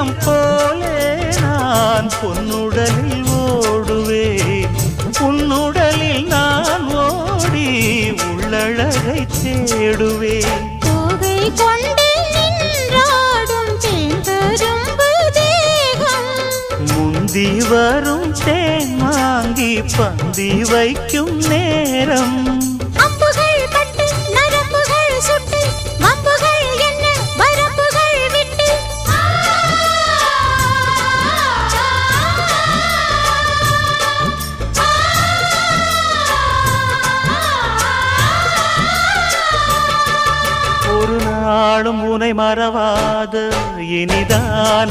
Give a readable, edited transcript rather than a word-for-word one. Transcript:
சின்னம் போலே நான் பொன்னுடலில் ஓடுவேன், உன்னுடலில் நான் ஓடி உள்ளழகை தேடுவேன். தோகை கொண்டு நின்றாடும் தேங்கரும்பு தேகம், முந்தி வரும் தேன் வாங்கி பந்தி வைக்கும் நேரம். அம்புகள் பட்டு நரம்புகள் சுட்டு வம்புகள் என்ன வரம்புகள் விட்டு ஒரு நாளும் உனை மறவாத இனிதான